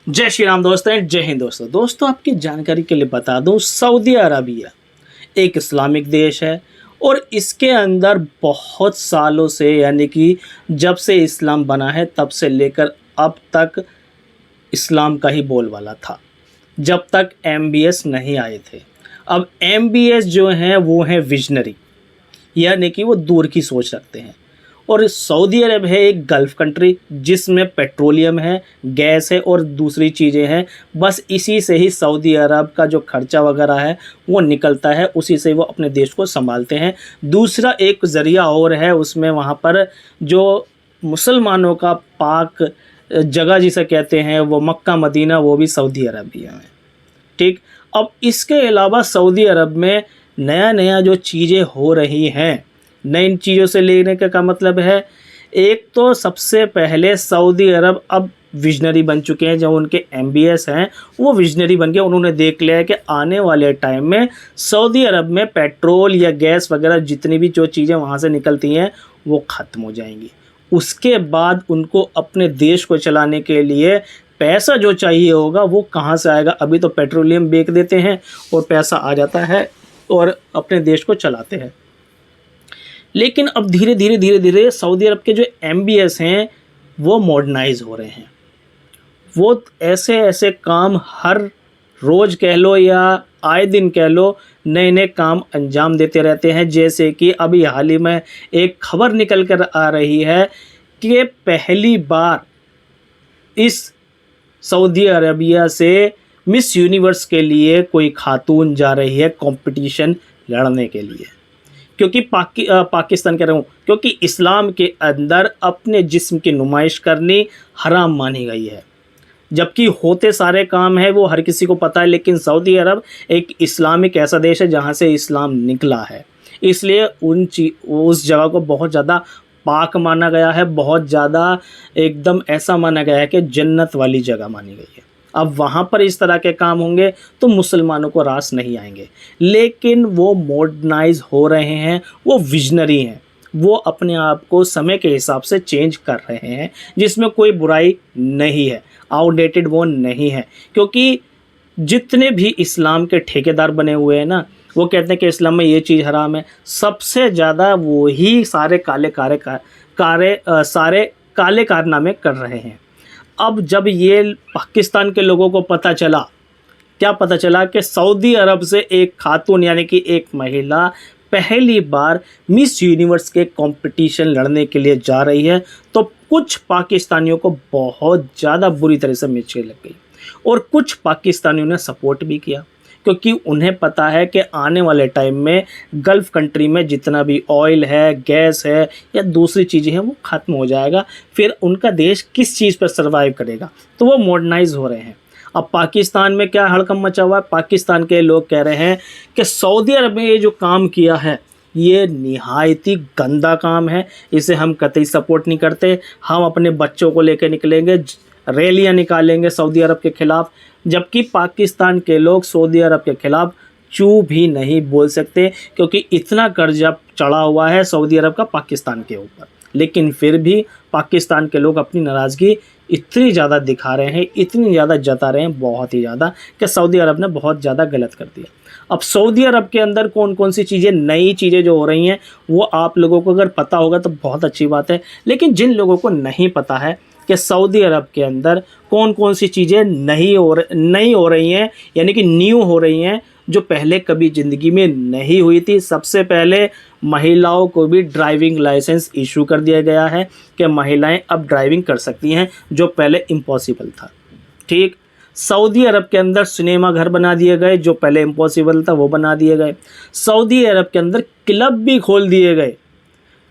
जय श्री राम दोस्तों, जय हिंद दोस्तों आपकी जानकारी के लिए बता दूं, सऊदी अरबिया एक इस्लामिक देश है और इसके अंदर बहुत सालों से यानी कि जब से इस्लाम बना है तब से लेकर अब तक इस्लाम का ही बोलबाला था, जब तक एमबीएस नहीं आए थे। अब एमबीएस जो हैं वो हैं विजनरी, यानी कि वो दूर की सोच रखते हैं। और सऊदी अरब है एक गल्फ़ कंट्री जिसमें पेट्रोलियम है, गैस है और दूसरी चीज़ें हैं। बस इसी से ही सऊदी अरब का जो खर्चा वगैरह है वो निकलता है, उसी से वो अपने देश को संभालते हैं। दूसरा एक ज़रिया और है उसमें, वहाँ पर जो मुसलमानों का पाक जगह जिसे कहते हैं वो मक्का मदीना, वो भी सऊदी अरबिया में। ठीक। अब इसके अलावा सऊदी अरब में नया नया जो चीज़ें हो रही हैं, नई चीज़ों से लेने का मतलब है, एक तो सबसे पहले सऊदी अरब अब विजनरी बन चुके हैं। जो उनके एमबीएस हैं वो विजनरी बन गए। उन्होंने देख लिया है कि आने वाले टाइम में सऊदी अरब में पेट्रोल या गैस वगैरह जितनी भी जो चीज़ें वहाँ से निकलती हैं वो ख़त्म हो जाएंगी। उसके बाद उनको अपने देश को चलाने के लिए पैसा जो चाहिए होगा वो कहाँ से आएगा। अभी तो पेट्रोलियम बेच देते हैं और पैसा आ जाता है और अपने देश को चलाते हैं। लेकिन अब धीरे धीरे सऊदी अरब के जो एमबीएस हैं वो मॉडर्नाइज हो रहे हैं। वो ऐसे ऐसे काम हर रोज़ कह लो या आए दिन कह लो, नए नए काम अंजाम देते रहते हैं। जैसे कि अभी हाल ही में एक खबर निकल कर आ रही है कि पहली बार इस सऊदी अरबिया से मिस यूनिवर्स के लिए कोई खातून जा रही है कंपटीशन लड़ने के लिए। क्योंकि पाकिस्तान कह रहा हूँ, क्योंकि इस्लाम के अंदर अपने जिस्म की नुमाइश करनी हराम मानी गई है। जबकि होते सारे काम है वो हर किसी को पता है, लेकिन सऊदी अरब एक इस्लामिक ऐसा देश है जहाँ से इस्लाम निकला है, इसलिए उस जगह को बहुत ज़्यादा पाक माना गया है, बहुत ज़्यादा एकदम ऐसा माना गया है कि जन्नत वाली जगह मानी गई है। अब वहाँ पर इस तरह के काम होंगे तो मुसलमानों को रास नहीं आएंगे। लेकिन वो मॉडर्नाइज हो रहे हैं, वो विजनरी हैं, वो अपने आप को समय के हिसाब से चेंज कर रहे हैं, जिसमें कोई बुराई नहीं है, आउटडेटेड वो नहीं है। क्योंकि जितने भी इस्लाम के ठेकेदार बने हुए हैं ना, वो कहते हैं कि इस्लाम में ये चीज़ हराम है। सबसे ज़्यादा वो ही सारे काले कारनामे कर रहे हैं। अब जब ये पाकिस्तान के लोगों को पता चला, क्या पता चला कि सऊदी अरब से एक खातून यानी कि एक महिला पहली बार मिस यूनिवर्स के कंपटीशन लड़ने के लिए जा रही है, तो कुछ पाकिस्तानियों को बहुत ज़्यादा बुरी तरह से मिर्ची लग गई और कुछ पाकिस्तानियों ने सपोर्ट भी किया। क्योंकि उन्हें पता है कि आने वाले टाइम में गल्फ़ कंट्री में जितना भी ऑयल है, गैस है या दूसरी चीज़ें हैं वो ख़त्म हो जाएगा। फिर उनका देश किस चीज़ पर सर्वाइव करेगा, तो वो मॉडर्नाइज हो रहे हैं। अब पाकिस्तान में क्या हड़कंप मचा हुआ है, पाकिस्तान के लोग कह रहे हैं कि सऊदी अरब में ये जो काम किया है ये निहायत ही गंदा काम है, इसे हम कतई सपोर्ट नहीं करते। हम अपने बच्चों को लेकर निकलेंगे, रैलियाँ निकालेंगे सऊदी अरब के ख़िलाफ़। जबकि पाकिस्तान के लोग सऊदी अरब के ख़िलाफ़ चू भी नहीं बोल सकते, क्योंकि इतना कर्जा चढ़ा हुआ है सऊदी अरब का पाकिस्तान के ऊपर। लेकिन फिर भी पाकिस्तान के लोग अपनी नाराज़गी इतनी ज़्यादा दिखा रहे हैं, इतनी ज़्यादा जता रहे हैं, बहुत ही ज़्यादा, कि सऊदी अरब ने बहुत ज़्यादा गलत कर दिया। अब सऊदी अरब के अंदर कौन कौन सी चीज़ें, नई चीज़ें जो हो रही हैं वो आप लोगों को अगर पता होगा तो बहुत अच्छी बात है। लेकिन जिन लोगों को नहीं पता है कि सऊदी अरब के अंदर कौन कौन सी चीज़ें नई हो रही हैं, यानी कि न्यू हो रही हैं, जो पहले कभी ज़िंदगी में नहीं हुई थी। सबसे पहले महिलाओं को भी ड्राइविंग लाइसेंस इशू कर दिया गया है कि महिलाएं अब ड्राइविंग कर सकती हैं, जो पहले इम्पॉसिबल था। ठीक। सऊदी अरब के अंदर सिनेमा घर बना दिए गए, जो पहले इम्पॉसिबल था वो बना दिए गए। सऊदी अरब के अंदर क्लब भी खोल दिए गए,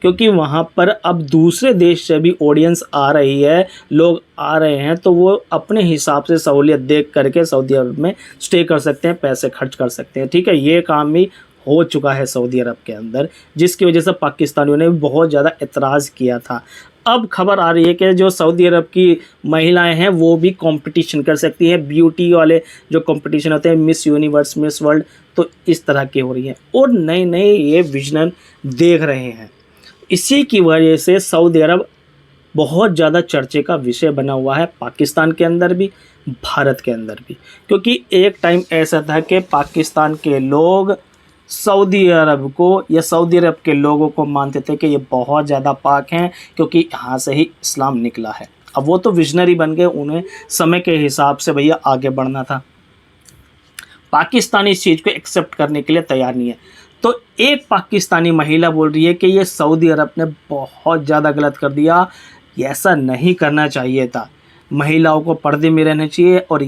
क्योंकि वहाँ पर अब दूसरे देश से भी ऑडियंस आ रही है, लोग आ रहे हैं, तो वो अपने हिसाब से सहूलियत देख करके सऊदी अरब में स्टे कर सकते हैं, पैसे खर्च कर सकते हैं। ठीक है, ये काम भी हो चुका है सऊदी अरब के अंदर, जिसकी वजह से पाकिस्तानियों ने भी बहुत ज़्यादा एतराज़ किया था। अब खबर आ रही है कि जो सऊदी अरब की महिलाएं हैं वो भी कंपटीशन कर सकती हैं, ब्यूटी वाले जो कंपटीशन होते हैं, मिस यूनिवर्स, मिस वर्ल्ड, तो इस तरह की हो रही हैं और नए नए ये विजन देख रहे हैं। इसी की वजह से सऊदी अरब बहुत ज़्यादा चर्चे का विषय बना हुआ है, पाकिस्तान के अंदर भी, भारत के अंदर भी, क्योंकि एक टाइम ऐसा था कि पाकिस्तान के लोग सऊदी अरब को या सऊदी अरब के लोगों को मानते थे कि ये बहुत ज़्यादा पाक हैं, क्योंकि यहाँ से ही इस्लाम निकला है। अब वो तो विजनरी बन गए, उन्हें समय के हिसाब से भैया आगे बढ़ना था। पाकिस्तान इस चीज़ को एक्सेप्ट करने के लिए तैयार नहीं है। तो एक पाकिस्तानी महिला बोल रही है कि ये सऊदी अरब ने बहुत ज़्यादा गलत कर दिया, ऐसा नहीं करना चाहिए था, महिलाओं को पर्दे में रहना चाहिए और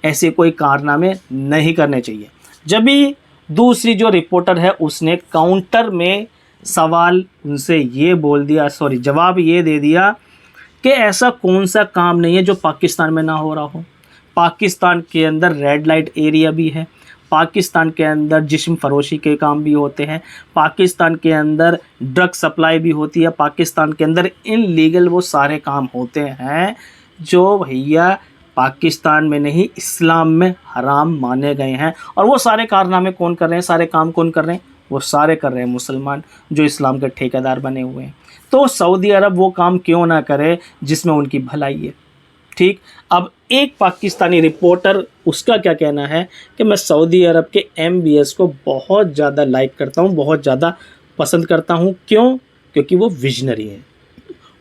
ऐसे कोई कारनामे नहीं करने चाहिए। जब भी दूसरी जो रिपोर्टर है उसने काउंटर में सवाल उनसे ये बोल दिया, जवाब ये दे दिया कि ऐसा कौन सा काम नहीं है जो पाकिस्तान में ना हो रहा हो। पाकिस्तान के अंदर रेड लाइट एरिया भी है, पाकिस्तान के अंदर जिस्म फरोशी के काम भी होते हैं, पाकिस्तान के अंदर ड्रग सप्लाई भी होती है, पाकिस्तान के अंदर इनलीगल वो सारे काम होते हैं जो भैया पाकिस्तान में नहीं इस्लाम में हराम माने गए हैं। और वो सारे कारनामे कौन कर रहे हैं, सारे काम कौन कर रहे हैं, वो सारे कर रहे हैं मुसलमान जो इस्लाम के ठेकेदार बने हुए हैं। तो सऊदी अरब वो काम क्यों ना करे जिसमें उनकी भलाई है। ठीक, अब एक पाकिस्तानी रिपोर्टर, उसका क्या कहना है कि मैं सऊदी अरब के MBS को बहुत ज़्यादा लाइक करता हूँ, बहुत ज़्यादा पसंद करता हूँ। क्यों? क्योंकि वो विजनरी हैं।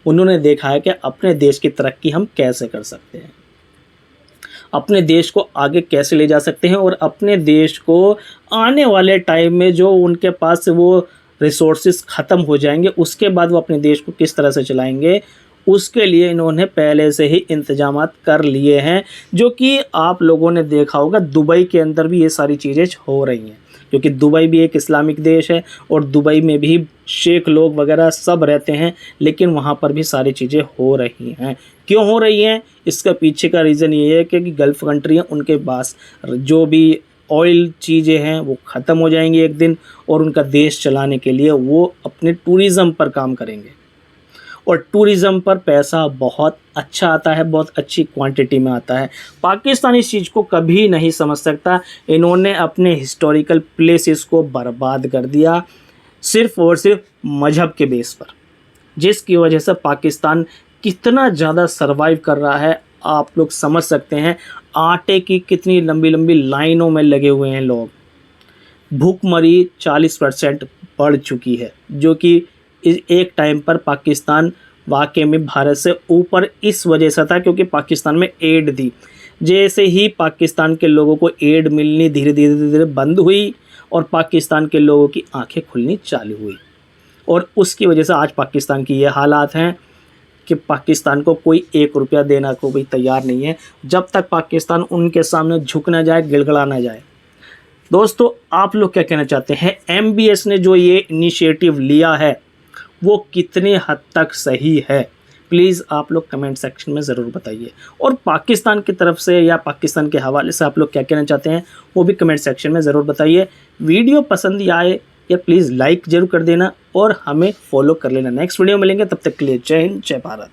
उन्होंने देखा है कि अपने देश की तरक्की हम कैसे कर सकते हैं, अपने देश को आगे कैसे ले जा सकते हैं, और अपने देश को आने वाले टाइम में जो उनके पास वो रिसोर्सेज ख़त्म हो जाएंगे उसके बाद वो अपने देश को किस तरह से चलाएंगे, उसके लिए इन्होंने पहले से ही इंतजामात कर लिए हैं। जो कि आप लोगों ने देखा होगा दुबई के अंदर भी ये सारी चीज़ें हो रही हैं, क्योंकि दुबई भी एक इस्लामिक देश है और दुबई में भी शेख लोग वगैरह सब रहते हैं, लेकिन वहाँ पर भी सारी चीज़ें हो रही हैं। क्यों हो रही हैं? इसका पीछे का रीज़न ये है कि गल्फ़ कंट्री हैं, उनके पास जो भी ऑयल चीज़ें हैं वो ख़त्म हो जाएंगी एक दिन, और उनका देश चलाने के लिए वो अपने टूरिज़म पर काम करेंगे, और टूरिज़म पर पैसा बहुत अच्छा आता है, बहुत अच्छी क्वांटिटी में आता है। पाकिस्तान इस चीज़ को कभी नहीं समझ सकता। इन्होंने अपने हिस्टोरिकल प्लेसेस को बर्बाद कर दिया सिर्फ़ और सिर्फ मज़हब के बेस पर, जिसकी वजह से पाकिस्तान कितना ज़्यादा सर्वाइव कर रहा है आप लोग समझ सकते हैं। आटे की कितनी लंबी लंबी लाइनों में लगे हुए हैं लोग, भूखमरी 40% बढ़ चुकी है, जो कि एक टाइम पर पाकिस्तान वाकई में भारत से ऊपर इस वजह से था क्योंकि पाकिस्तान में एड थी। जैसे ही पाकिस्तान के लोगों को एड मिलनी धीरे धीरे बंद हुई और पाकिस्तान के लोगों की आंखें खुलनी चालू हुई, और उसकी वजह से आज पाकिस्तान की ये हालात हैं कि पाकिस्तान को कोई 1 रुपया देना को भी तैयार नहीं है, जब तक पाकिस्तान उनके सामने झुक ना जाए, गिड़गिड़ा ना जाए। दोस्तों, आप लोग क्या कहना चाहते हैं? MBS ने जो ये इनिशिएटिव लिया है वो कितने हद तक सही है? प्लीज़ आप लोग कमेंट सेक्शन में ज़रूर बताइए, और पाकिस्तान की तरफ से या पाकिस्तान के हवाले से आप लोग क्या कहना चाहते हैं वो भी कमेंट सेक्शन में ज़रूर बताइए। वीडियो पसंद आए या प्लीज़ लाइक ज़रूर कर देना और हमें फॉलो कर लेना। नेक्स्ट वीडियो मिलेंगे, तब तक के लिए जय हिंद, जय भारत।